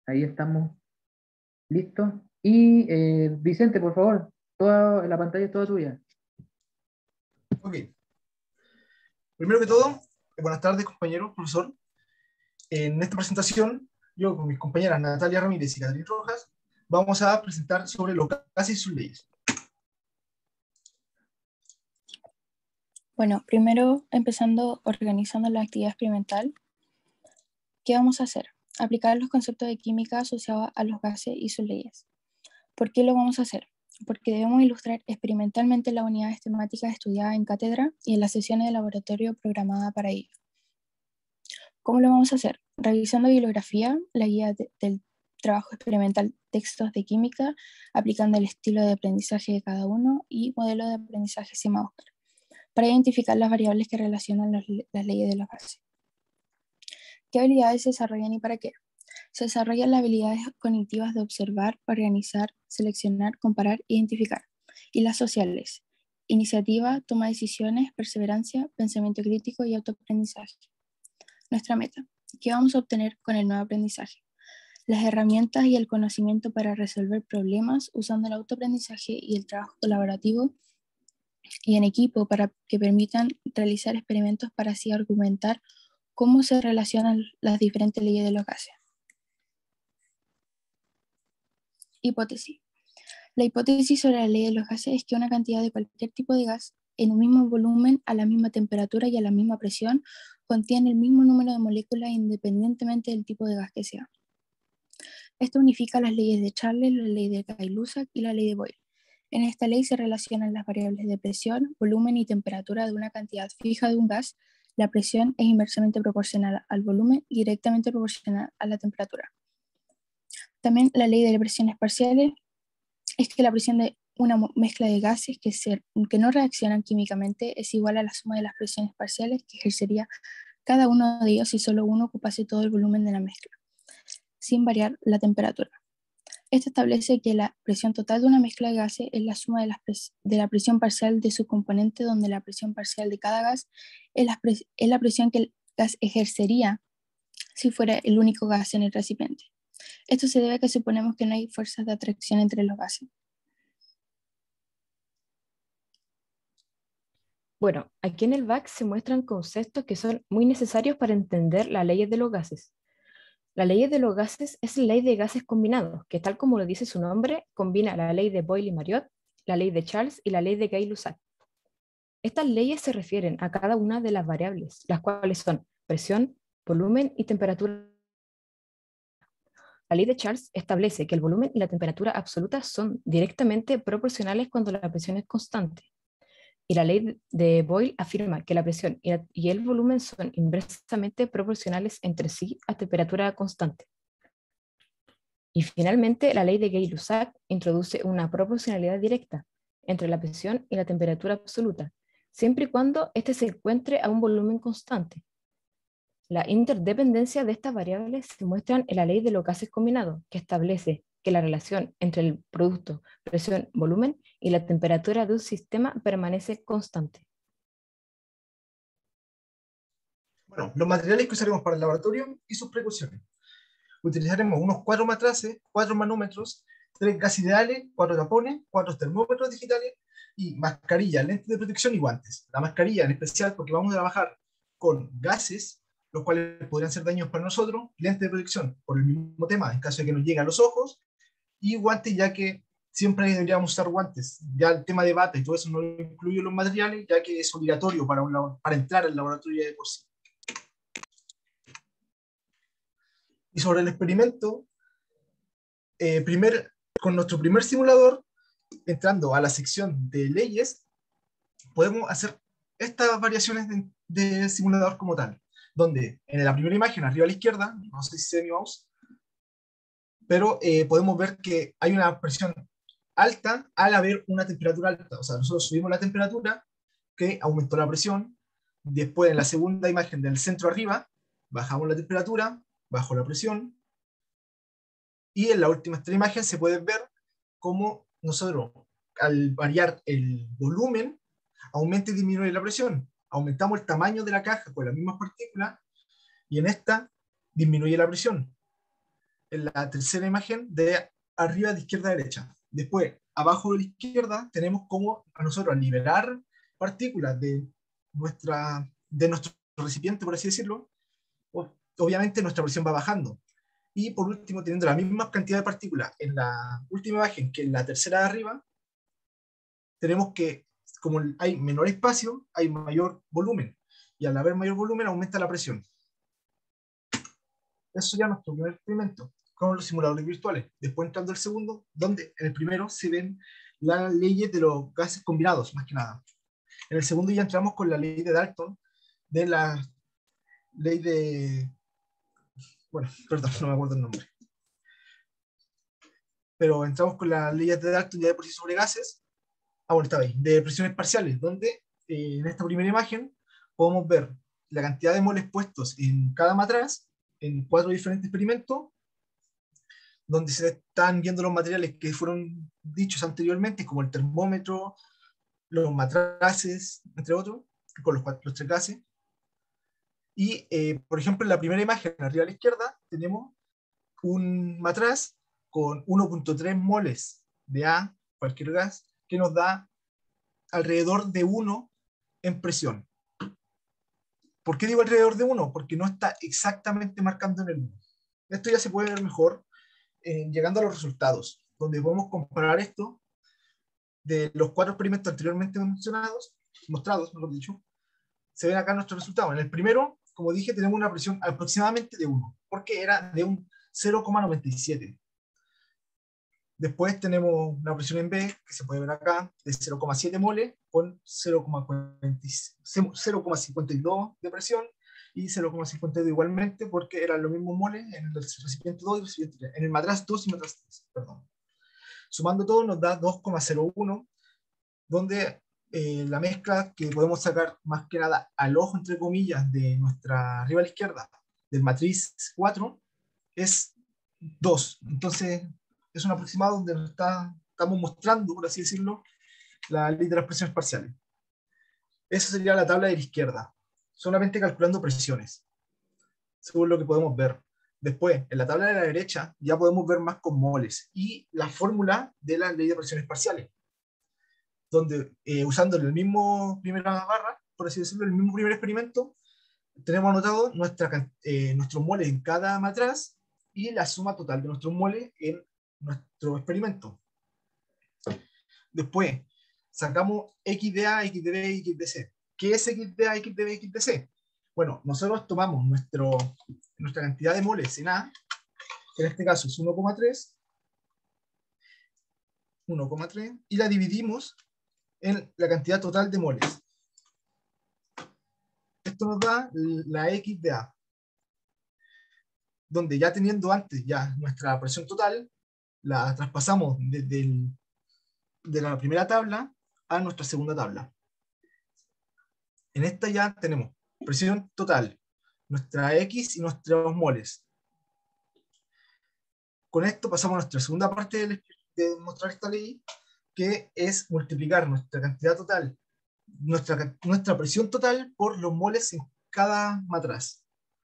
Ahí estamos listos. Y Vicente, por favor, toda la pantalla es toda tuya. Ok. Primero que todo, buenas tardes, compañero, profesor. En esta presentación, yo con mis compañeras Natalia Ramírez y Catherine Rojas, vamos a presentar sobre los gases y sus leyes. Bueno, primero empezando organizando la actividad experimental. ¿Qué vamos a hacer? Aplicar los conceptos de química asociados a los gases y sus leyes. ¿Por qué lo vamos a hacer? Porque debemos ilustrar experimentalmente las unidades temáticas estudiadas en cátedra y en las sesiones de laboratorio programadas para ello. ¿Cómo lo vamos a hacer? Revisando bibliografía, la guía del trabajo experimental, textos de química, aplicando el estilo de aprendizaje de cada uno y modelo de aprendizaje Sima-Oscar, para identificar las variables que relacionan las leyes de los gases. ¿Qué habilidades se desarrollan y para qué? Se desarrollan las habilidades cognitivas de observar, organizar, seleccionar, comparar, identificar. Y las sociales: iniciativa, toma de decisiones, perseverancia, pensamiento crítico y autoaprendizaje. Nuestra meta: ¿qué vamos a obtener con el nuevo aprendizaje? Las herramientas y el conocimiento para resolver problemas usando el autoaprendizaje y el trabajo colaborativo y en equipo para que permitan realizar experimentos para así argumentar cómo se relacionan las diferentes leyes de los gases. Hipótesis. La hipótesis sobre la ley de los gases es que una cantidad de cualquier tipo de gas en un mismo volumen, a la misma temperatura y a la misma presión, contiene el mismo número de moléculas independientemente del tipo de gas que sea. Esto unifica las leyes de Charles, la ley de Gay-Lussac y la ley de Boyle. En esta ley se relacionan las variables de presión, volumen y temperatura de una cantidad fija de un gas. La presión es inversamente proporcional al volumen y directamente proporcional a la temperatura. También la ley de presiones parciales es que la presión de una mezcla de gases que no reaccionan químicamente es igual a la suma de las presiones parciales que ejercería cada uno de ellos si solo uno ocupase todo el volumen de la mezcla, sin variar la temperatura. Esto establece que la presión total de una mezcla de gases es la suma de la presión parcial de su componente, donde la presión parcial de cada gas es la presión que el gas ejercería si fuera el único gas en el recipiente. Esto se debe a que suponemos que no hay fuerzas de atracción entre los gases. Bueno, aquí en el back se muestran conceptos que son muy necesarios para entender las leyes de los gases. La ley de los gases es la ley de gases combinados, que tal como lo dice su nombre, combina la ley de Boyle y Mariotte, la ley de Charles y la ley de Gay-Lussac. Estas leyes se refieren a cada una de las variables, las cuales son presión, volumen y temperatura. La ley de Charles establece que el volumen y la temperatura absoluta son directamente proporcionales cuando la presión es constante. Y la ley de Boyle afirma que la presión y el volumen son inversamente proporcionales entre sí a temperatura constante. Y finalmente, la ley de Gay-Lussac introduce una proporcionalidad directa entre la presión y la temperatura absoluta, siempre y cuando éste se encuentre a un volumen constante. La interdependencia de estas variables se muestran en la ley de los gases combinados, que establece que la relación entre el producto presión-volumen y la temperatura de un sistema permanece constante. Bueno, los materiales que usaremos para el laboratorio y sus precauciones. Utilizaremos unos 4 matraces, 4 manómetros, 3 gas ideales, 4 tapones, 4 termómetros digitales y mascarilla, lentes de protección y guantes. La mascarilla en especial porque vamos a trabajar con gases, los cuales podrían ser daños para nosotros, lentes de protección por el mismo tema, en caso de que nos llegue a los ojos, y guantes ya que siempre deberíamos usar guantes. Ya el tema de bata y todo eso no incluye los materiales, ya que es obligatorio para entrar al laboratorio de por sí. Y sobre el experimento, con nuestro primer simulador, entrando a la sección de leyes, podemos hacer estas variaciones de simulador como tal, donde en la primera imagen, arriba a la izquierda, no sé si se ve mi mouse, pero podemos ver que hay una presión alta al haber una temperatura alta. O sea, nosotros subimos la temperatura, que aumentó la presión. Después, en la segunda imagen del centro arriba, bajamos la temperatura, bajó la presión. Y en la última imagen se puede ver cómo nosotros, al variar el volumen, aumenta y disminuye la presión. Aumentamos el tamaño de la caja con las mismas partículas y en esta disminuye la presión. en la tercera imagen de arriba de izquierda a derecha. Después, abajo de la izquierda, tenemos cómo a nosotros liberar partículas de nuestro recipiente, por así decirlo. Obviamente nuestra presión va bajando. Y por último, teniendo la misma cantidad de partículas en la última imagen que en la tercera de arriba, tenemos que, como hay menor espacio, hay mayor volumen. Y al haber mayor volumen, aumenta la presión. Eso ya es nuestro primer experimento con los simuladores virtuales. Después entrando al segundo, donde en el primero se ven las leyes de los gases combinados, más que nada. En el segundo ya entramos con la ley de Dalton, de la ley de... Bueno, perdón, no me acuerdo el nombre. Pero entramos con las leyes de Dalton ya de por sí sobre gases. Bueno, estaba ahí, de presiones parciales, donde en esta primera imagen podemos ver la cantidad de moles puestos en cada matraz, en 4 diferentes experimentos, donde se están viendo los materiales que fueron dichos anteriormente, como el termómetro, los matraces, entre otros, con los 3 gases. Y, por ejemplo, en la primera imagen, arriba a la izquierda, tenemos un matraz con 1.3 moles de A, cualquier gas, que nos da alrededor de 1 en presión. ¿Por qué digo alrededor de 1? Porque no está exactamente marcando en el 1. Esto ya se puede ver mejor llegando a los resultados, donde podemos comparar esto de los 4 experimentos anteriormente mostrados, mejor dicho. Se ven acá nuestros resultados. En el primero, como dije, tenemos una presión aproximadamente de 1, porque era de un 0,97. Después tenemos una presión en B, que se puede ver acá, de 0,7 moles, con 0,52 de presión, y 0,52 igualmente, porque eran los mismos moles en el recipiente 2 y el recipiente 3, en el matraz 2 y matraz 3, perdón. Sumando todo nos da 2,01, donde la mezcla que podemos sacar más que nada al ojo, entre comillas, de nuestra arriba a la izquierda, del matriz 4, es 2. Entonces, es un aproximado donde nos estamos mostrando, por así decirlo, la ley de las presiones parciales. Esa sería la tabla de la izquierda, solamente calculando presiones, según lo que podemos ver. Después, en la tabla de la derecha, ya podemos ver más con moles y la fórmula de la ley de presiones parciales, donde usando el mismo primera barra, por así decirlo, el mismo primer experimento, tenemos anotado nuestros moles en cada matraz y la suma total de nuestros moles en nuestro experimento. Después, sacamos X de A, X de B, X de C. ¿Qué es X de A, X de B, X de C? Bueno, nosotros tomamos nuestra cantidad de moles en A, que en este caso es 1,3, y la dividimos en la cantidad total de moles. Esto nos da la X de A, donde ya teniendo antes ya nuestra presión total, la traspasamos de la primera tabla a nuestra segunda tabla. En esta ya tenemos presión total, nuestra X y nuestros moles. Con esto pasamos a nuestra segunda parte de mostrar esta ley, que es multiplicar nuestra cantidad total, nuestra presión total por los moles en cada matraz,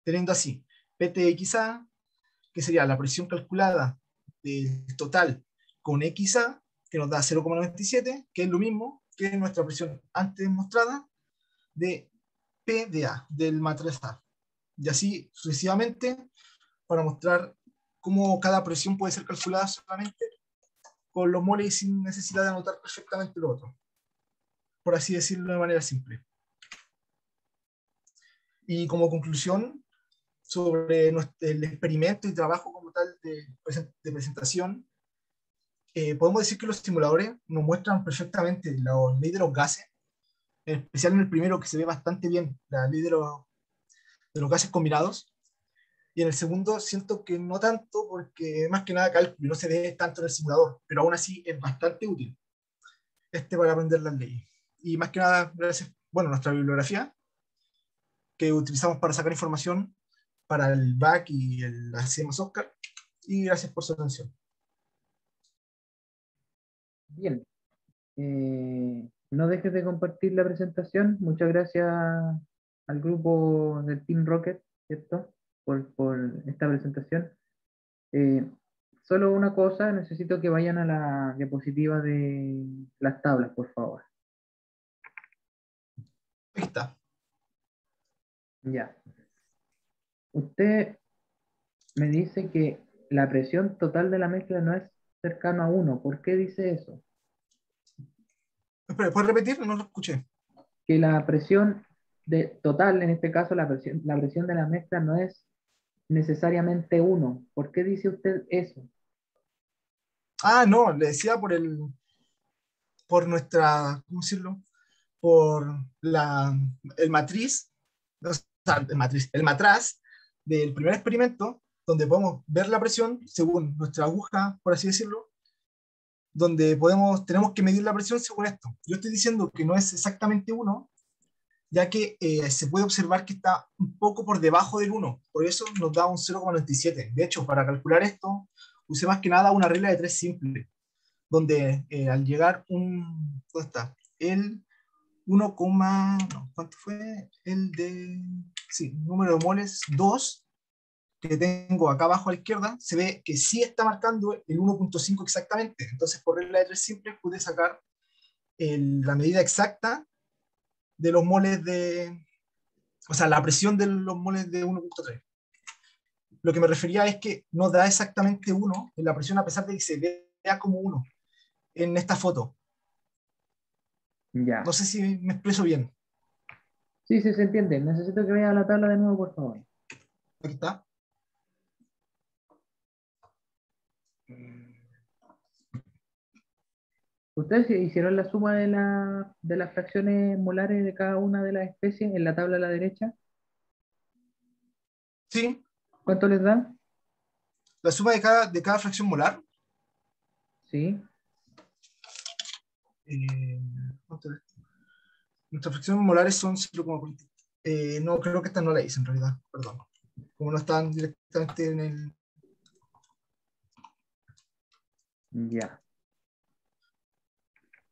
teniendo así PTXA, que sería la presión calculada del total con XA, que nos da 0,97, que es lo mismo que nuestra presión antes mostrada de P de A, del matraz A. Y así sucesivamente, para mostrar cómo cada presión puede ser calculada solamente con los moles y sin necesidad de anotar perfectamente lo otro, por así decirlo de manera simple. Y como conclusión sobre el experimento y trabajo como tal de presentación, podemos decir que los simuladores nos muestran perfectamente la ley de los gases, en especial en el primero, que se ve bastante bien la ley de los gases combinados, y en el segundo siento que no tanto, porque más que nada cálculo, no se ve tanto en el simulador, pero aún así es bastante útil para aprender las leyes. Y más que nada, gracias, bueno, nuestra bibliografía, que utilizamos para sacar información para el BAC y la CMS Oscar, y gracias por su atención. Bien. No dejes de compartir la presentación. Muchas gracias al grupo del Team Rocket, ¿cierto? Por esta presentación. Eh, Solo una cosa, necesito que vayan a la diapositiva de las tablas, por favor. Ahí está. Ya. Usted me dice que la presión total de la mezcla no es cercano a 1. ¿Por qué dice eso? Espera, ¿puedes repetir? No lo escuché. Que la presión total, en este caso la presión de la mezcla no es necesariamente 1. ¿Por qué dice usted eso? Ah, no, le decía por nuestra, ¿cómo decirlo? Por el matriz, o sea, el matraz del primer experimento, donde podemos ver la presión según nuestra aguja, por así decirlo, donde tenemos que medir la presión según esto. Yo estoy diciendo que no es exactamente 1, ya que se puede observar que está un poco por debajo del 1, por eso nos da un 0,97. De hecho, para calcular esto, usé más que nada una regla de 3 simple, donde al llegar ¿dónde está? El 1, no, ¿cuánto fue? Sí, número de moles 2, que tengo acá abajo a la izquierda, se ve que sí está marcando el 1,5 exactamente. Entonces, por regla de 3 simple, pude sacar la medida exacta de los moles o sea, la presión de los moles de 1,3. Lo que me refería es que no da exactamente 1 en la presión, a pesar de que se vea como 1 en esta foto. No Ya. sé si me expreso bien. Sí, sí, se entiende. Necesito que vaya a la tabla de nuevo, por favor. Aquí está. ¿Ustedes hicieron la suma de las fracciones molares de cada una de las especies en la tabla a la derecha? Sí, ¿Cuánto les da? la suma de cada fracción molar. Sí. eh, ¿Cuánto es? Nuestras fracciones molares son 0,40. No, creo que esta no la hice en realidad, perdón. Como no están directamente en el... Ya.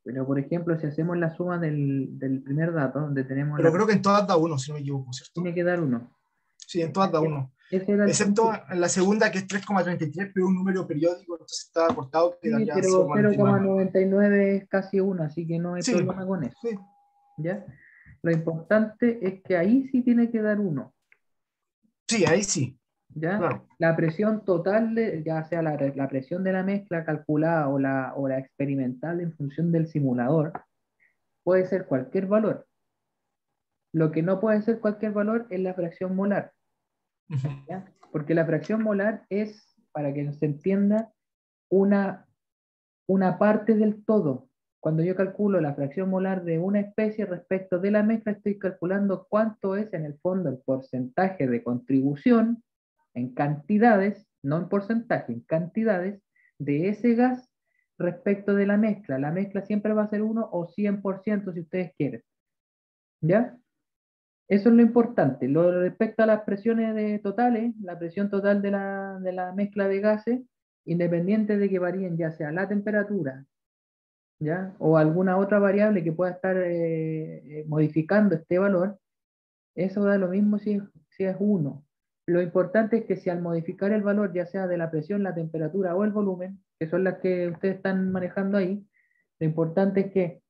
Pero, por ejemplo, si hacemos la suma del primer dato, donde tenemos Pero creo que en todas da 1, si no me equivoco, ¿cierto? tiene que dar 1. Sí, en todas da 1. Ese era el Excepto punto. en la segunda, que es 3,33, pero es un número periódico, entonces está cortado, que Sí, daría pero 0,99. 0,99 es casi 1, así que no hay Sí, problema con eso. sí, ¿Ya? Lo importante es que ahí sí tiene que dar 1. sí, ahí sí, ¿Ya? claro. La presión total, ya sea la presión de la mezcla calculada o la experimental en función del simulador, puede ser cualquier valor. Lo que no puede ser cualquier valor es la fracción molar, Ujú. ¿ya? Porque la fracción molar es, para que se entienda, una, una parte del todo. Cuando yo calculo la fracción molar de una especie respecto de la mezcla, estoy calculando cuánto es en el fondo el porcentaje de contribución en cantidades, no en porcentaje, en cantidades de ese gas respecto de la mezcla. La mezcla siempre va a ser 1 o 100% si ustedes quieren. ¿Ya? Eso es lo importante. Lo respecto a las presiones totales, la presión total de la mezcla de gases, independiente de que varíen ya sea la temperatura, ¿ya? O alguna otra variable que pueda estar modificando este valor, eso da lo mismo si es 1. Lo importante es que si al modificar el valor, ya sea de la presión, la temperatura o el volumen, que son las que ustedes están manejando ahí, lo importante es que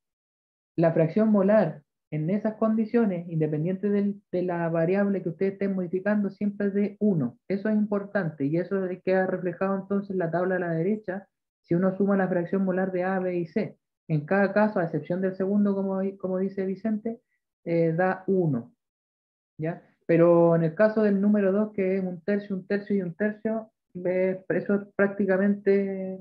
la fracción molar en esas condiciones, independiente de la variable que ustedes estén modificando, siempre es de 1. Eso es importante y eso queda reflejado entonces en la tabla a la derecha si uno suma la fracción molar de A, B y C. En cada caso, a excepción del segundo, como dice Vicente, da 1. ¿Ya? Pero en el caso del número 2 que es un tercio y un tercio, eso es prácticamente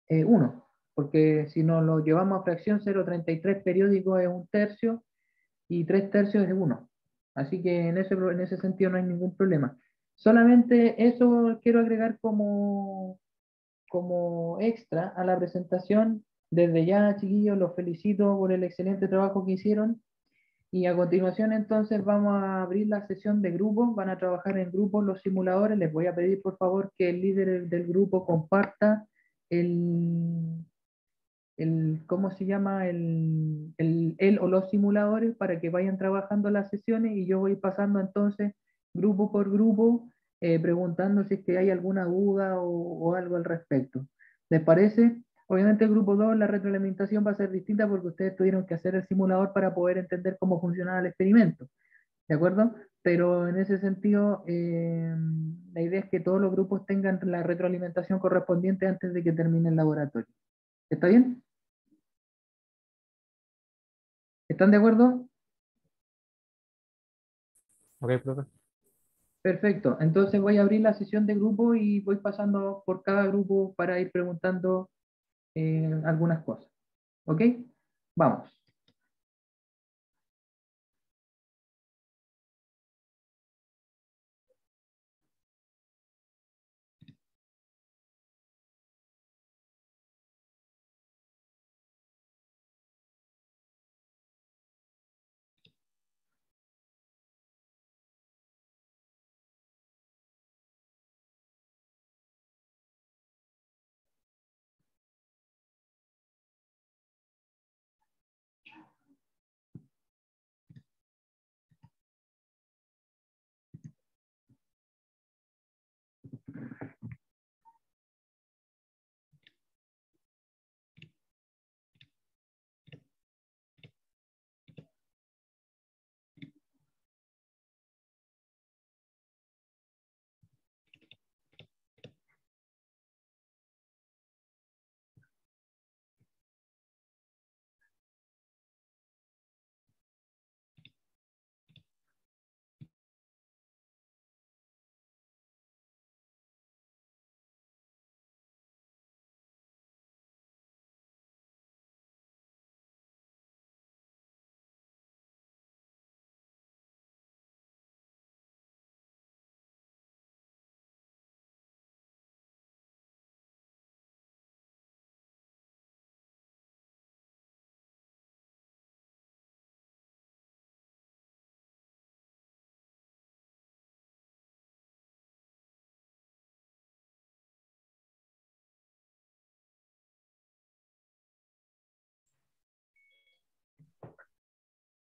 1, porque si nos lo llevamos a fracción 0,33 periódico es un tercio y 3 tercios es 1. Así que en ese sentido no hay ningún problema. Solamente eso quiero agregar como extra a la presentación. Desde ya, chiquillos, los felicito por el excelente trabajo que hicieron. Y a continuación entonces vamos a abrir la sesión de grupos, van a trabajar en grupos los simuladores. Les voy a pedir por favor que el líder del grupo comparta el, ¿cómo se llama? El o los simuladores para que vayan trabajando las sesiones y yo voy pasando entonces grupo por grupo preguntando si es que hay alguna duda o algo al respecto. ¿Les parece? Obviamente el grupo 2 la retroalimentación va a ser distinta porque ustedes tuvieron que hacer el simulador para poder entender cómo funcionaba el experimento. ¿De acuerdo? Pero en ese sentido, la idea es que todos los grupos tengan la retroalimentación correspondiente antes de que termine el laboratorio. ¿Está bien? ¿Están de acuerdo? Ok, profe. Perfecto. Entonces voy a abrir la sesión de grupo y voy pasando por cada grupo para ir preguntando algunas cosas. ¿Ok? Vamos.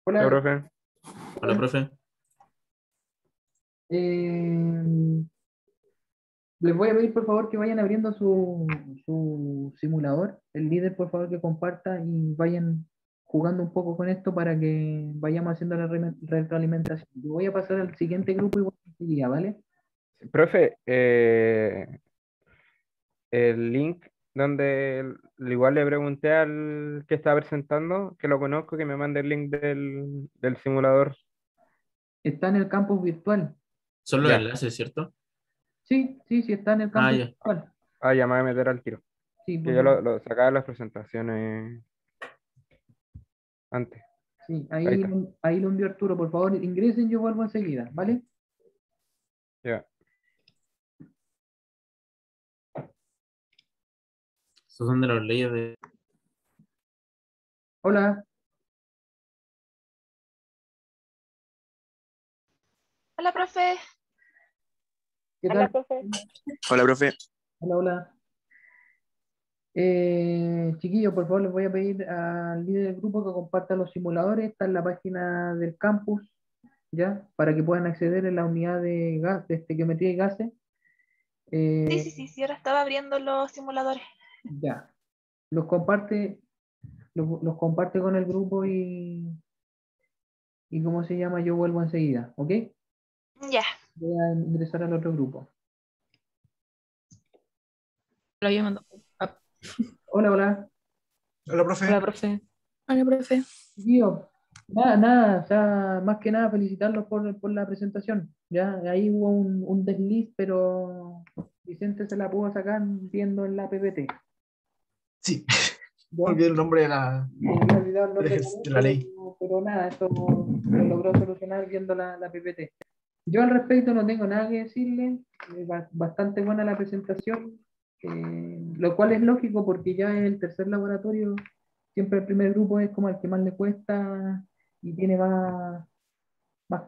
Hola, Hola. profe. Hola, profe. Eh, Les voy a pedir por favor que vayan abriendo su simulador. El líder por favor que comparta y vayan jugando un poco con esto para que vayamos haciendo la retroalimentación. Yo voy a pasar al siguiente grupo y voy a seguir, ¿vale? Profe, el link donde igual le pregunté al que estaba presentando, que lo conozco, que me mande el link del simulador. Está en el campus virtual. Son los Ya. enlaces, ¿cierto? Sí, sí, sí, está en el Ah, campus ya. virtual. Ah, ya me voy a meter al tiro. Sí, Que por yo favor. lo sacaba de las presentaciones antes. Sí, Ahí está. ahí lo envió Arturo. Por favor, ingresen, yo vuelvo enseguida, ¿vale? Ya. Esos son de las leyes de... Hola, Hola, profe. ¿qué tal? Hola, profe. Hola, hola. Chiquillos, por favor, les voy a pedir al líder del grupo que comparta los simuladores. Está en la página del campus, ¿ya? Para que puedan acceder en la unidad de gas, de estequiometría y gases. Sí, ahora estaba abriendo los simuladores. Ya. Los comparte, los comparte con el grupo y ¿cómo se llama? Yo vuelvo enseguida, ¿ok? Ya. Voy a ingresar al otro grupo. Lo había mandado. Ah, Hola, hola. Hola, profe. hola, profe. Hola, profe. Chiquillos, nada, o sea, más que nada felicitarlos por la presentación. Ya, ahí hubo un desliz, pero Vicente se la pudo sacar viendo en la PPT. Sí, ¿Ya? olvidé el nombre de la, Me había olvidado el nombre de también, la ley. pero nada, esto lo logró solucionar viendo la PPT. Yo al respecto no tengo nada que decirle, bastante buena la presentación, lo cual es lógico porque ya es el tercer laboratorio, siempre el primer grupo es como el que más le cuesta y tiene más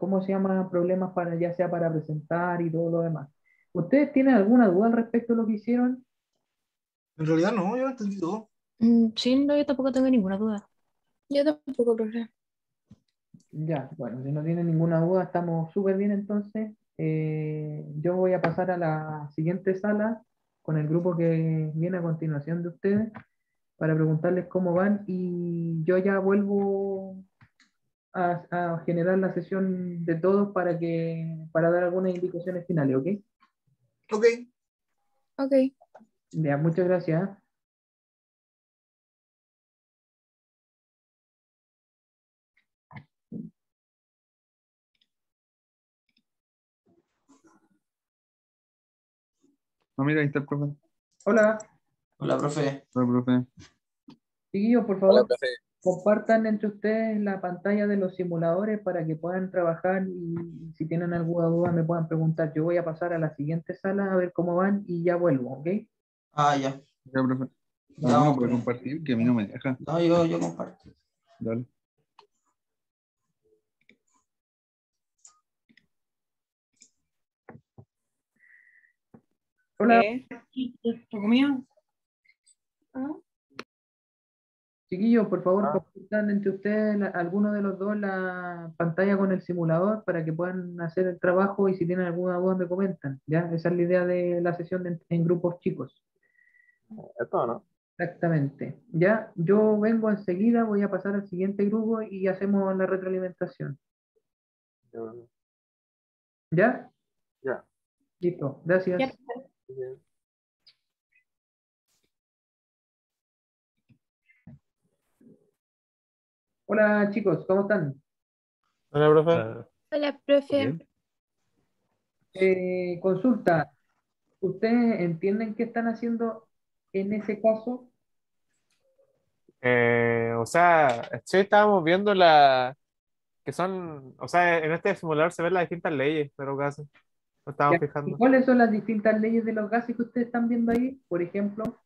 ¿cómo se llama? Problemas para, ya sea para presentar y todo lo demás. ¿Ustedes tienen alguna duda al respecto de lo que hicieron? En realidad no, yo no entendí todo. Sí, no, yo tampoco tengo ninguna duda. Yo tampoco, profe. Ya, bueno, si no tienen ninguna duda, estamos súper bien entonces. Yo voy a pasar a la siguiente sala con el grupo que viene a continuación de ustedes para preguntarles cómo van y yo ya vuelvo a generar la sesión de todos para dar algunas indicaciones finales, ¿ok? Ok. Ok. Ya, muchas gracias. No, mira, ahí está el profe. Hola, Hola, profe. Hola, profe. chiquillos, por favor, compartan entre ustedes la pantalla de los simuladores para que puedan trabajar y si tienen alguna duda me puedan preguntar. Yo voy a pasar a la siguiente sala a ver cómo van y ya vuelvo, ¿ok? Ah, ya. Ya, profe. Ya ¿Alguno vamos puede por ahí. compartir? Que a mí no me deja. No, yo comparto. Dale. Hola, ¿Tu comida? chiquillos, por favor, compartan entre ustedes alguno de los dos la pantalla con el simulador para que puedan hacer el trabajo y si tienen alguna duda me comentan, ¿ya? Esa es la idea de la sesión en grupos chicos. Esto no. Exactamente. Ya, yo vengo enseguida, voy a pasar al siguiente grupo y hacemos la retroalimentación. ¿Ya? Ya. Listo, gracias. Hola chicos, ¿cómo están? Hola, profe. Hola, profe. Consulta, ¿ustedes entienden qué están haciendo en ese caso? O sea, sí estábamos viendo la que son, o sea, en este simulador se ven las distintas leyes, pero casi no Ya, estábamos ¿y fijando. cuáles son las distintas leyes de los gases que ustedes están viendo ahí? Por ejemplo,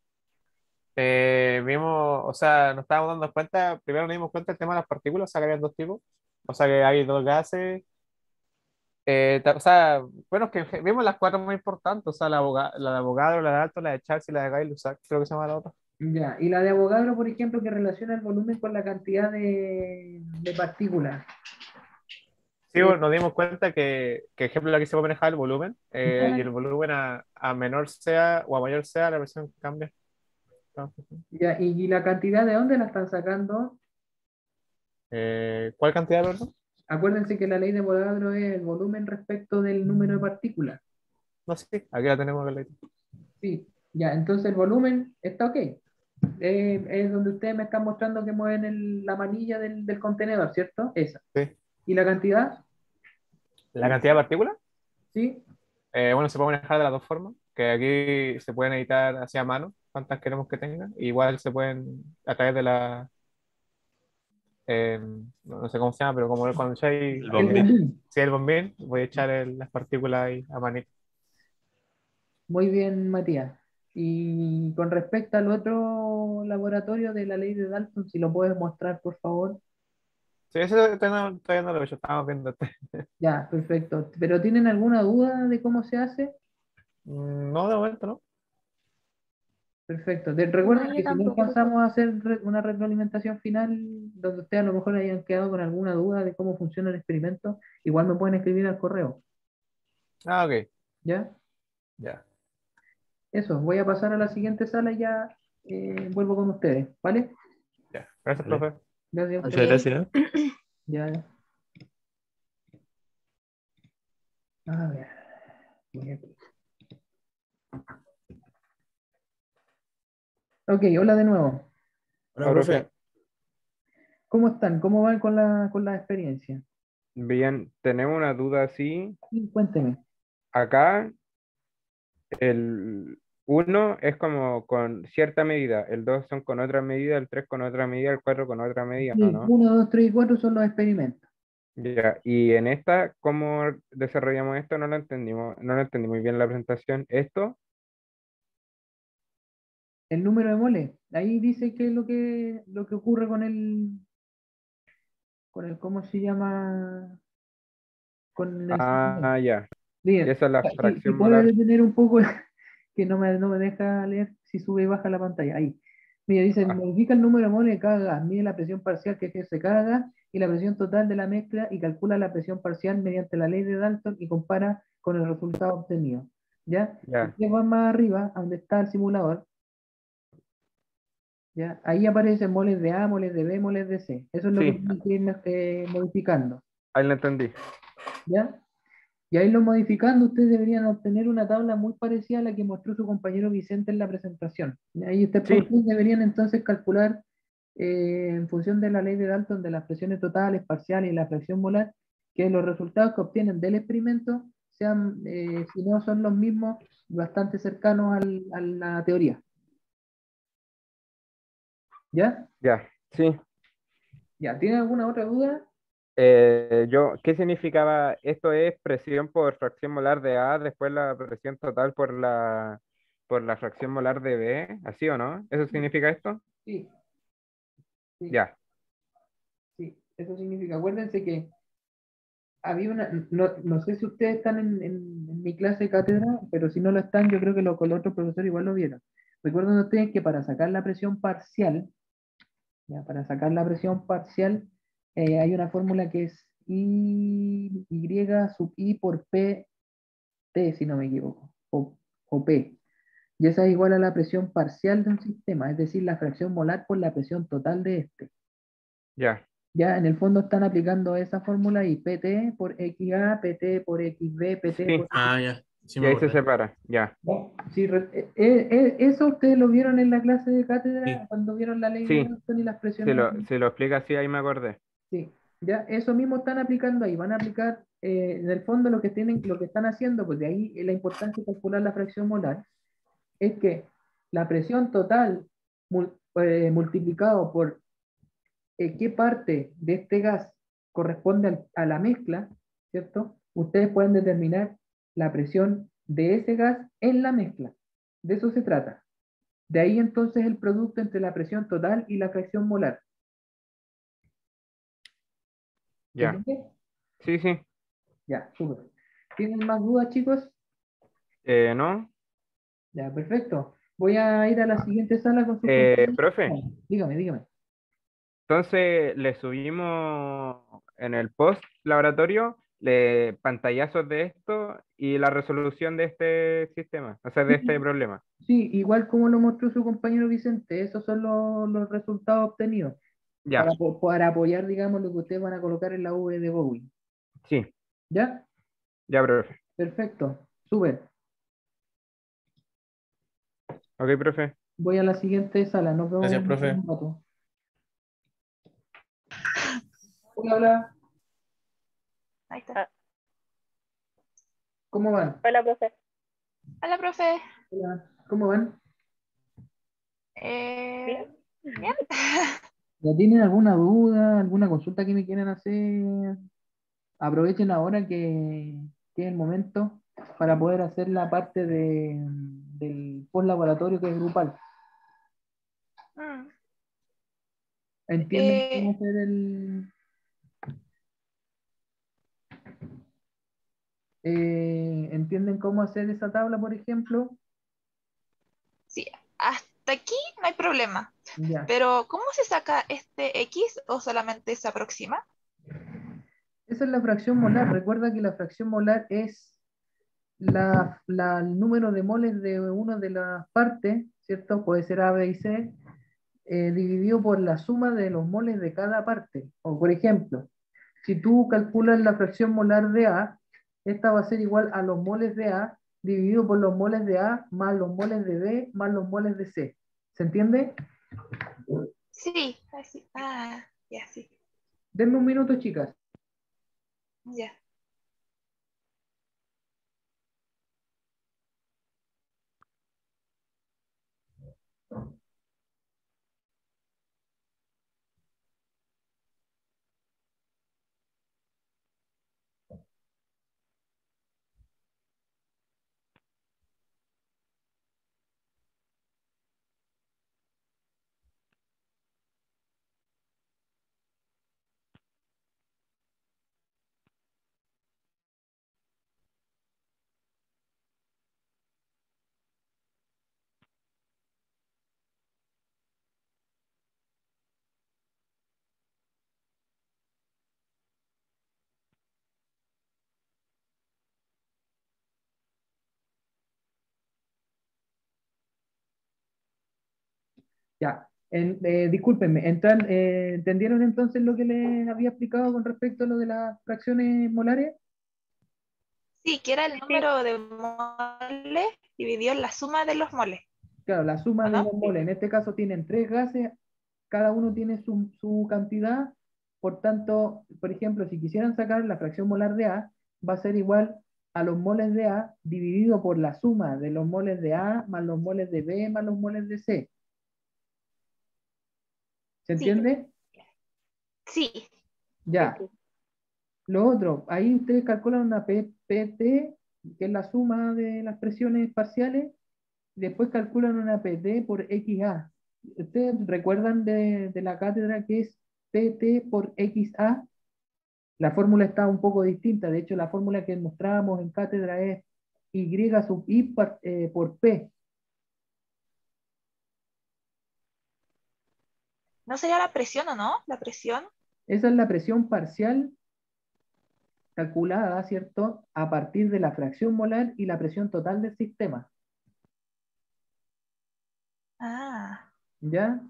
Vimos, o sea, nos estábamos dando cuenta, primero nos dimos cuenta del tema de las partículas, o sea, que había dos tipos, o sea, que hay dos gases. O sea, bueno, es que vimos las cuatro muy importantes, o sea, la de Avogadro, la de Dalton, la de Charles y la de Gay-Lussac, creo que se llama la otra. ya, y la de Avogadro, por ejemplo, que relaciona el volumen con la cantidad de partículas. Sí, bueno, nos dimos cuenta que ejemplo, aquí se puede manejar el volumen, y Ya, el volumen a menor sea o a mayor sea, la presión cambia. ya, y la cantidad de dónde la están sacando. ¿Cuál cantidad, perdón? Acuérdense que la ley de Avogadro es el volumen respecto del número de partículas. No sé, aquí la tenemos que leer. Sí, ya, entonces el volumen está ok. Es donde ustedes me están mostrando que mueven la manilla del contenedor, ¿cierto? Esa. Sí. ¿Y la cantidad? La cantidad de partículas, Sí. bueno, se puede manejar de las dos formas, que aquí se pueden editar hacia mano, cuántas queremos que tengan, igual se pueden a través de la, no sé cómo se llama, pero como cuando echáis El El bombín. bombín. sí, el bombín, voy a echar las partículas ahí a manito. Muy bien, Matías. Y con respecto al otro laboratorio de la ley de Dalton, si lo puedes mostrar, por favor. Sí, eso todavía no lo he hecho, estábamos viendo este. Ya, perfecto. ¿Pero tienen alguna duda de cómo se hace? No, de momento, ¿no? Perfecto. No, Recuerden yo que si no tampoco. alcanzamos a hacer una retroalimentación final, donde ustedes a lo mejor hayan quedado con alguna duda de cómo funciona el experimento, igual me pueden escribir al correo. Ah, ok, ¿Ya? ya. Eso, voy a pasar a la siguiente sala y ya vuelvo con ustedes, ¿vale? Ya. Gracias, Vale. profe. Gracias a Muchas ustedes. gracias. Ya. A ver. Voy aquí. Ok, hola de nuevo. Hola, Hola, profe. profe. ¿Cómo están? ¿Cómo van con la experiencia? Bien, tenemos una duda así. Sí, cuénteme. Acá el uno es como con cierta medida, el 2 son con otra medida, el 3 con otra medida, el 4 con otra medida, Sí, ¿no? 1, 2, 3 y 4 son los experimentos. Ya, y en esta, ¿cómo desarrollamos esto? No lo entendimos, no lo entendí muy bien la presentación. Esto, El número de moles. Ahí dice qué es lo que ocurre con el, ¿cómo se llama? Con el sistema. ya, y Bien, esa es la si fracción puede molar. detener un poco, que no me deja leer si sube y baja la pantalla. Ahí. Mira, dice, modifica el número de moles de cada gas, mide la presión parcial que ejerce cada gas y la presión total de la mezcla y calcula la presión parcial mediante la ley de Dalton y compara con el resultado obtenido. ¿Ya? Ya, Ustedes van más arriba, a donde está el simulador, ¿ya? Ahí aparecen moles de A, moles de B, moles de C. Eso es lo que sí, tienen que ir modificando. ahí lo entendí. ¿Ya? Y ahí lo modificando, ustedes deberían obtener una tabla muy parecida a la que mostró su compañero Vicente en la presentación. Ahí ustedes por Sí, fin deberían entonces calcular en función de la ley de Dalton de las presiones totales, parciales y la fracción molar, que los resultados que obtienen del experimento sean, si no son los mismos, bastante cercanos a la teoría. ¿Ya? ya, sí. ¿Ya? ¿Tienen alguna otra duda? ¿Qué significaba? Esto es presión por fracción molar de A, después la presión total por la fracción molar de B, ¿así o no? ¿Eso significa esto? Sí, sí, Ya, sí. Eso significa, acuérdense que había una, no sé si ustedes están en mi clase de cátedra, pero si no lo están, yo creo que con los otros profesores igual lo vieron. Recuerden ustedes que para sacar la presión parcial, ya, para sacar la presión parcial, hay una fórmula que es Y sub I por P T, si no me equivoco, o P. Y esa es igual a la presión parcial de un sistema, es decir, la fracción molar por la presión total de este. ya, Ya en el fondo están aplicando esa fórmula y PT por XA, PT por XB, PT por sí, Ah, ya. Sí y me ahí se acordé. separa, ya, ¿no? Sí, eso ustedes lo vieron en la clase de cátedra Sí. cuando vieron la ley de sí, Dalton y las si presiones. lo explica así, ahí me acordé. Sí, ya eso mismo están aplicando ahí, van a aplicar en el fondo lo que tienen, lo que están haciendo, pues de ahí la importancia de calcular la fracción molar, es que la presión total multiplicado por qué parte de este gas corresponde a la mezcla, ¿cierto? Ustedes pueden determinar la presión de ese gas en la mezcla. De eso se trata. De ahí entonces el producto entre la presión total y la fracción molar. ¿Se Ya, entiende? sí, sí. Ya, súper. ¿Tienen más dudas, chicos? ¿No? Ya, perfecto. Voy a ir a la siguiente sala con sus compañeros. Profe, Dígame, dígame. entonces le subimos en el post laboratorio pantallazos de esto y la resolución de este sistema, o sea, de este Sí, problema. sí, igual como lo mostró su compañero Vicente, esos son los resultados obtenidos Ya, para apoyar, digamos, lo que ustedes van a colocar en la V de Bowie. sí, ¿Ya? ya, profe. Perfecto. Súper. Ok, profe. Voy a la siguiente sala. Nos vemos Gracias, en profe. un rato. Hola, hola. Ahí está. ¿Cómo van? Hola, profe. Hola, profe. Hola. ¿Cómo van? Bien. ¿Ya tienen alguna duda, alguna consulta que me quieran hacer? Aprovechen ahora que es el momento para poder hacer la parte del post laboratorio que es grupal. Mm. ¿Entienden cómo Eh, hacer entienden cómo hacer esa tabla, por ejemplo? sí, hasta aquí no hay problema. Ya. Pero, ¿cómo se saca este X o solamente se aproxima? Esa es la fracción molar. Recuerda que la fracción molar es el número de moles de una de las partes, ¿cierto? Puede ser A, B y C, dividido por la suma de los moles de cada parte. O por ejemplo, si tú calculas la fracción molar de A, esta va a ser igual a los moles de A dividido por los moles de A más los moles de B más los moles de C. ¿Se entiende? Sí, así. Ah, ya, sí. Denme un minuto, chicas. Ya. Ya. Discúlpenme, ¿entendieron entonces lo que les había explicado con respecto a lo de las fracciones molares? Sí, que era el número de moles dividido en la suma de los moles, Claro, la suma ¿o de no? los moles, en este caso tienen tres gases, cada uno tiene su cantidad, por tanto, por ejemplo, si quisieran sacar la fracción molar de A, va a ser igual a los moles de A dividido por la suma de los moles de A más los moles de B más los moles de C. ¿Se Sí, entiende? sí. Ya. Lo otro, ahí ustedes calculan una PT, que es la suma de las presiones parciales, y después calculan una PT por XA. ¿Ustedes recuerdan de la cátedra que es PT por XA? La fórmula está un poco distinta, de hecho la fórmula que mostrábamos en cátedra es Y sub I por P. ¿No sería la presión o no? La presión. Esa es la presión parcial calculada, ¿cierto? A partir de la fracción molar y la presión total del sistema. Ah, ¿Ya?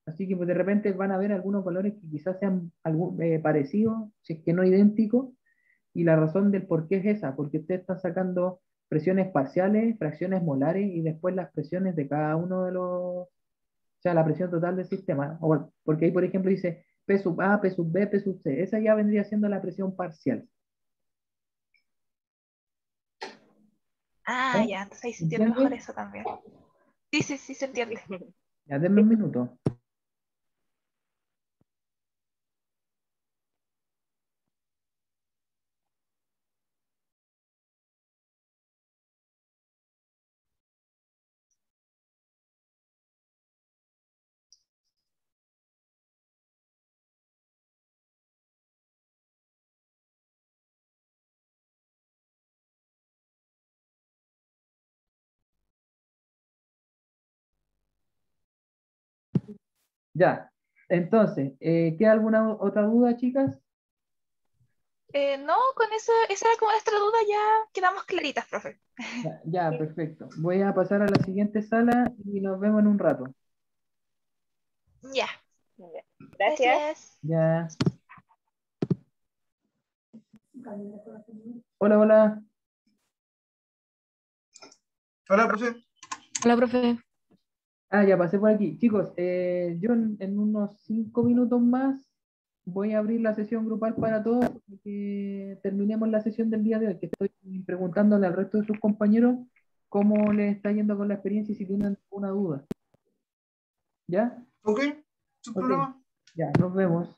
Así que pues, de repente van a ver algunos colores que quizás sean parecidos, si es que no idénticos, y la razón del por qué es esa, porque ustedes están sacando presiones parciales, fracciones molares y después las presiones de cada uno de los, o sea, la presión total del sistema. O, bueno, porque ahí, por ejemplo, dice P sub A, P sub B, P sub C. Esa ya vendría siendo la presión parcial. ah, ¿Ya? ya, entonces ahí se entiende mejor ¿Entienden? eso también. Sí, sí, sí, se entiende. Ya, denme un minuto. Ya. Entonces, ¿queda alguna otra duda, chicas? No, con eso, esa era como nuestra duda, ya quedamos claritas, profe. Ya, ya, perfecto. Voy a pasar a la siguiente sala y nos vemos en un rato. Ya, Gracias. gracias. Ya. Hola, hola. Hola, profe. Hola, profe. Ah, ya pasé por aquí. Chicos, yo en unos 5 minutos más voy a abrir la sesión grupal para todos y que terminemos la sesión del día de hoy, que estoy preguntándole al resto de sus compañeros cómo les está yendo con la experiencia y si tienen alguna duda. ¿Ya? Ok, sin Ok, problema. ya, nos vemos.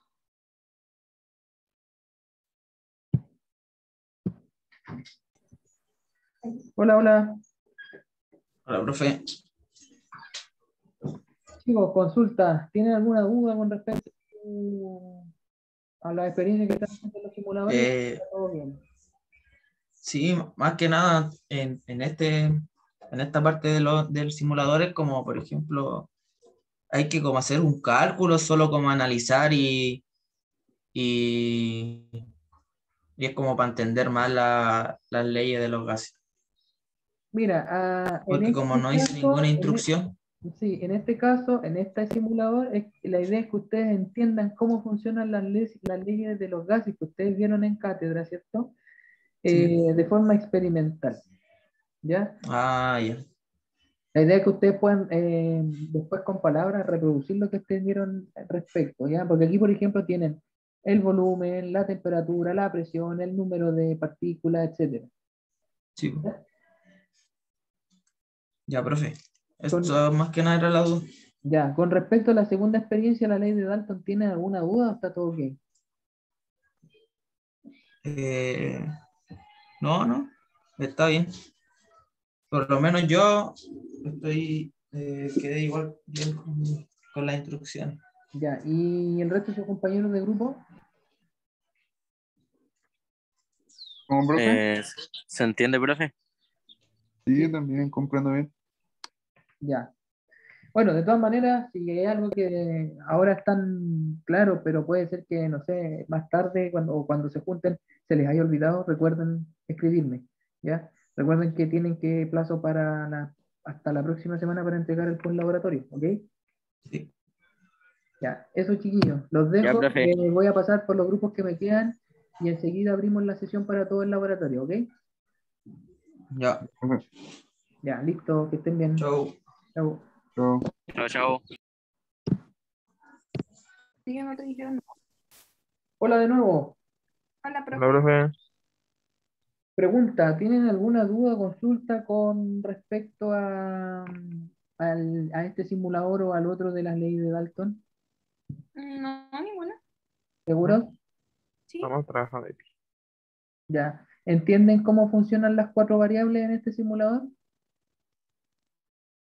Hola, hola. Hola, profe. Chicos, consulta. ¿Tienen alguna duda con respecto a la experiencia que están haciendo los simuladores? Eh, ¿Está todo bien? sí, más que nada en esta parte del simulador es como, por ejemplo, hay que como hacer un cálculo, solo como analizar y, y es como para entender más las leyes de los gases. Mira, en Porque como este no hice ninguna caso, instrucción, sí, en este caso, en este simulador, la idea es que ustedes entiendan cómo funcionan las leyes de los gases que ustedes vieron en cátedra, ¿cierto? sí. De forma experimental, ¿ya? Ah, ya. La idea es que ustedes puedan después con palabras reproducir lo que ustedes vieron al respecto, ¿ya? Porque aquí, por ejemplo, tienen el volumen, la temperatura, la presión, el número de partículas, etcétera. Sí, ¿Ya? ya, profe. Con, Esto más que nada era la duda. ya, con respecto a la segunda experiencia, la ley de Dalton, ¿tiene alguna duda o está todo bien? Eh, no, no, está bien. Por lo menos yo quedé igual bien con las instrucciones. Ya, ¿y el resto de sus compañeros de grupo? ¿Cómo, profe? ¿Se entiende, profe? Sí, yo Sí, también comprendo bien. ya. Bueno, de todas maneras, si hay algo que ahora están claro, pero puede ser que, no sé, más tarde, cuando se junten, se les haya olvidado, recuerden escribirme, ¿ya? Recuerden que tienen que plazo hasta la próxima semana para entregar el post laboratorio, ¿ok? Sí. Ya, eso chiquillos, los Ya, dejo, profe. voy a pasar por los grupos que me quedan y enseguida abrimos la sesión para todo el laboratorio, ¿ok? Ya. Ya, listo, que estén bien. Chau. Chau. Chao. Chao, chao. Sí, que no te dijeron. Hola de nuevo. Hola, Hola, profe. profe. Pregunta, ¿tienen alguna duda o consulta con respecto a este simulador o al otro de las leyes de Dalton? No, ninguna. ¿Seguros? Sí. Vamos trabajando ahí. Ya. ¿Entienden cómo funcionan las 4 variables en este simulador?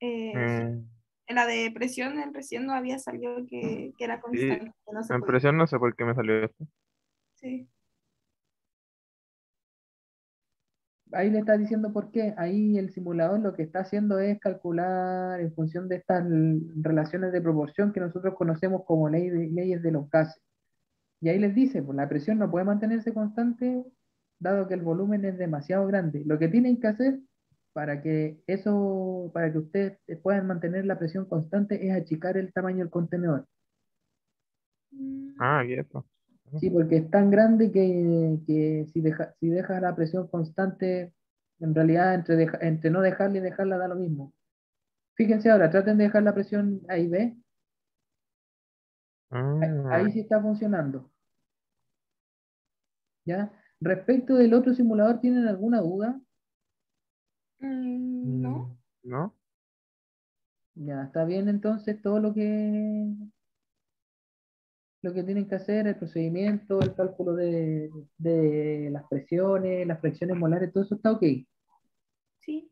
Sí. Mm, En la de presión, recién no había salido que era sí, constante, que no se en podía. presión no sé por qué me salió esto. Sí. Ahí le está diciendo por qué. Ahí el simulador lo que está haciendo es calcular en función de estas relaciones de proporción que nosotros conocemos como leyes de los gases. Y ahí les dice, pues la presión no puede mantenerse constante dado que el volumen es demasiado grande. Lo que tienen que hacer para que ustedes puedan mantener la presión constante es achicar el tamaño del contenedor. Ah, aquí esto. Sí, porque es tan grande que si dejas la presión constante, en realidad entre no dejarla y dejarla da lo mismo. Fíjense ahora, traten de dejar la presión ahí, ¿ve? Ah, Ahí sí está funcionando. ¿Ya? Respecto del otro simulador, ¿tienen alguna duda? No. ¿no? Ya, está bien entonces todo lo que tienen que hacer, el procedimiento, el cálculo de las presiones, las fracciones molares, todo eso está ok. Sí.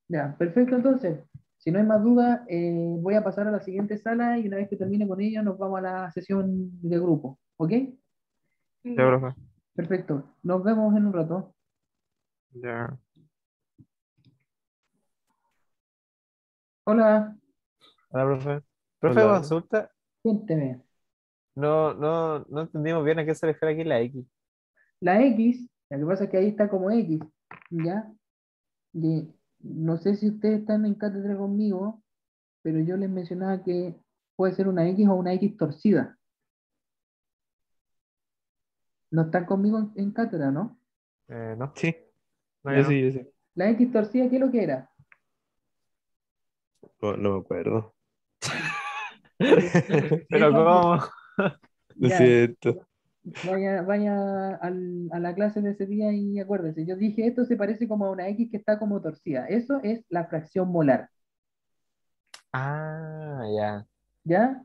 Ya, perfecto entonces. Si no hay más dudas, voy a pasar a la siguiente sala y una vez que termine con ella nos vamos a la sesión de grupo. ¿Ok? Ya, Ya. profe. Perfecto. Nos vemos en un rato. Ya. Hola, Hola, profe. Profe, Hola. consulta. cuénteme. No entendimos bien a qué se refiere aquí la X. La X, lo que pasa es que ahí está como X, ¿ya? Y no sé si ustedes están en cátedra conmigo, pero yo les mencionaba que puede ser una X o una X torcida. No están conmigo en cátedra, ¿no? ¿No? Sí, No, ya yo no. sí, yo sí. La X torcida, ¿qué es lo que era? No, no me acuerdo. Pero ¿cómo? Lo Ya, siento. vaya a la clase de ese día y acuérdense, yo dije esto se parece como a una X que está como torcida. Eso es la fracción molar, Ah, ya. ¿ya?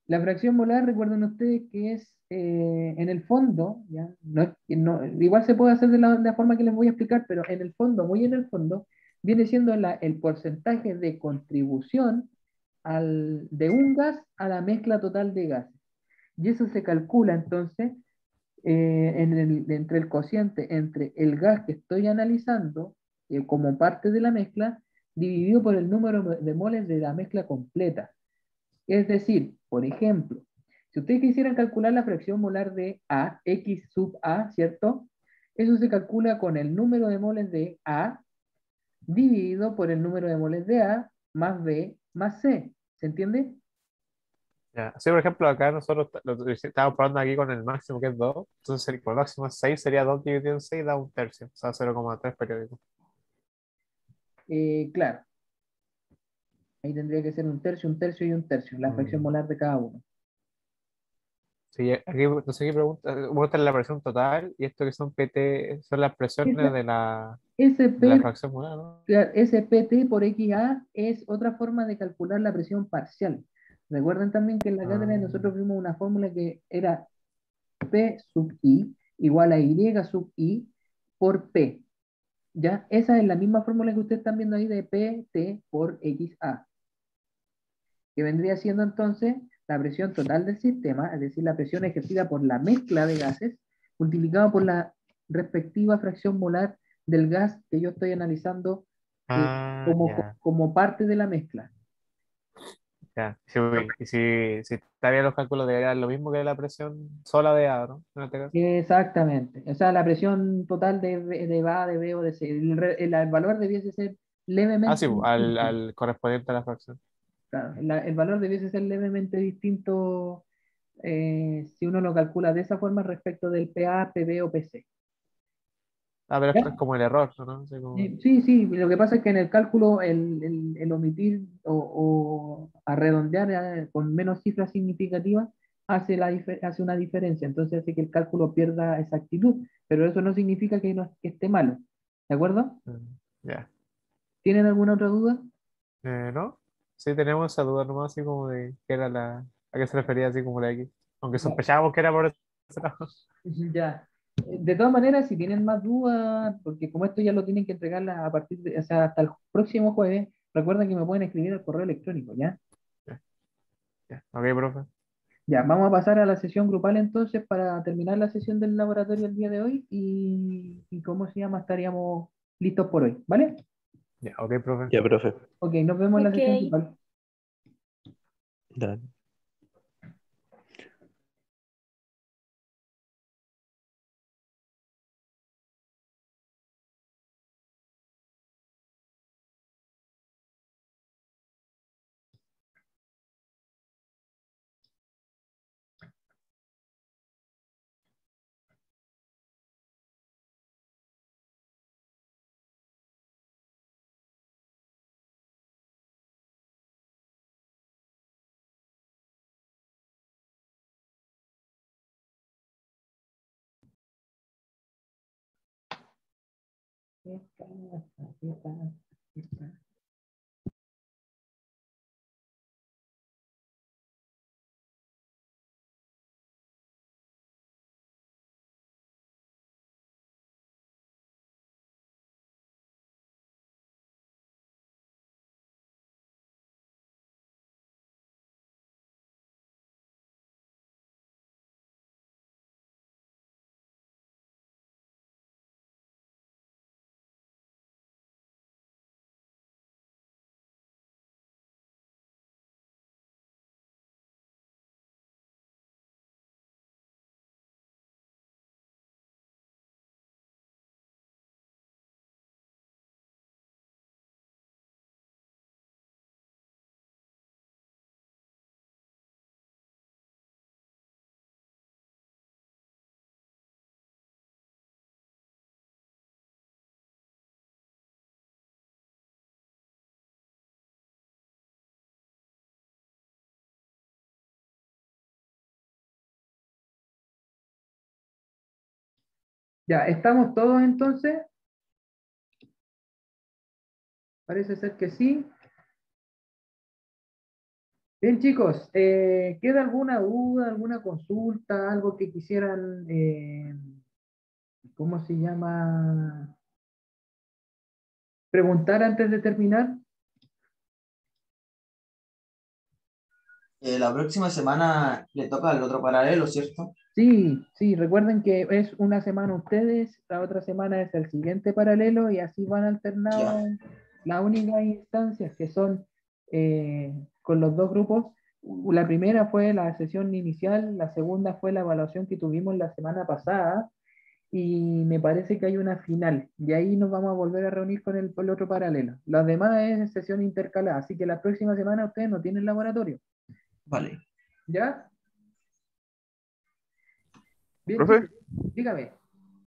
La fracción molar, recuerden ustedes que es en el fondo, ¿ya? Igual se puede hacer de la forma que les voy a explicar, pero en el fondo, muy en el fondo, viene siendo el porcentaje de contribución de un gas a la mezcla total de gases. Y eso se calcula entonces entre el cociente entre el gas que estoy analizando como parte de la mezcla dividido por el número de moles de la mezcla completa. Es decir, por ejemplo, si ustedes quisieran calcular la fracción molar de A, X sub A, ¿cierto? Eso se calcula con el número de moles de A dividido por el número de moles de A más B más C. ¿Se entiende? Ya. Sí, por ejemplo, acá nosotros lo estamos probando aquí con el máximo que es 2. Entonces, con el máximo es 6, sería 2 dividido en 6, da un tercio. O sea, 0,3 periódicos. Claro, ahí tendría que ser un tercio y un tercio, la fracción molar de cada uno. Sí, aquí, no sé qué pregunta, muestra la presión total y esto que son PT, son las presiones Esa, de la SP, fracción molar, ¿no? claro, SPT por XA es otra forma de calcular la presión parcial. Recuerden también que en la cátedra Ah, nosotros vimos una fórmula que era P sub I igual a Y sub I por P. ¿Ya? Esa es la misma fórmula que ustedes están viendo ahí de PT por XA, que vendría siendo entonces la presión total del sistema, es decir, la presión ejercida por la mezcla de gases, multiplicado por la respectiva fracción molar del gas que yo estoy analizando ya, como parte de la mezcla. ya. Sí, y si está bien los cálculos, debería dar lo mismo que la presión sola de A, ¿no? En este caso. Exactamente. O sea, la presión total de A, de B o de C. El valor debiese ser Ah, sí, levemente al, distinto. al correspondiente a la fracción. Claro, el valor debiese ser levemente distinto si uno lo calcula de esa forma respecto del PA, PB o PC. Ah, pero ¿Ya? es como el error, ¿no? Así como- Sí, sí, lo que pasa es que en el cálculo el omitir o a redondear con menos cifras significativas hace una diferencia, entonces hace que el cálculo pierda exactitud, pero eso no significa que esté malo, ¿de acuerdo? Ya. ¿Tienen alguna otra duda? ¿No? Sí, tenemos esa duda nomás, así como de qué era a qué se refería así como la X. Aunque Ya. sospechábamos que era por ese lado. Ya. De todas maneras, si tienen más dudas, porque como esto ya lo tienen que entregar a partir de, o sea, hasta el próximo jueves, recuerden que me pueden escribir al correo electrónico, ¿ya? Ya, ya. Ok, profe. Ya, vamos a pasar a la sesión grupal entonces para terminar la sesión del laboratorio el día de hoy y ¿cómo se llama? Estaríamos listos por hoy, ¿vale? Ya, ok, profe. Ya, profe. Ok, nos vemos en la sesión Ok. grupal. Dale. Ya, ¿estamos todos entonces? Parece ser que sí. Bien, chicos, ¿queda alguna duda, alguna consulta, algo que quisieran, ¿cómo se llama? Preguntar antes de terminar. La próxima semana le toca al otro paralelo, ¿cierto? Sí, sí, recuerden que es una semana ustedes, la otra semana es el siguiente paralelo y así van Ya. alternados las únicas instancias que son con los dos grupos. La primera fue la sesión inicial, la segunda fue la evaluación que tuvimos la semana pasada y me parece que hay una final y ahí nos vamos a volver a reunir con el otro paralelo. Las demás es sesión intercalada, así que la próxima semana ustedes no tienen laboratorio. Vale. ¿Ya? Bien, Profe, chicos, dígame.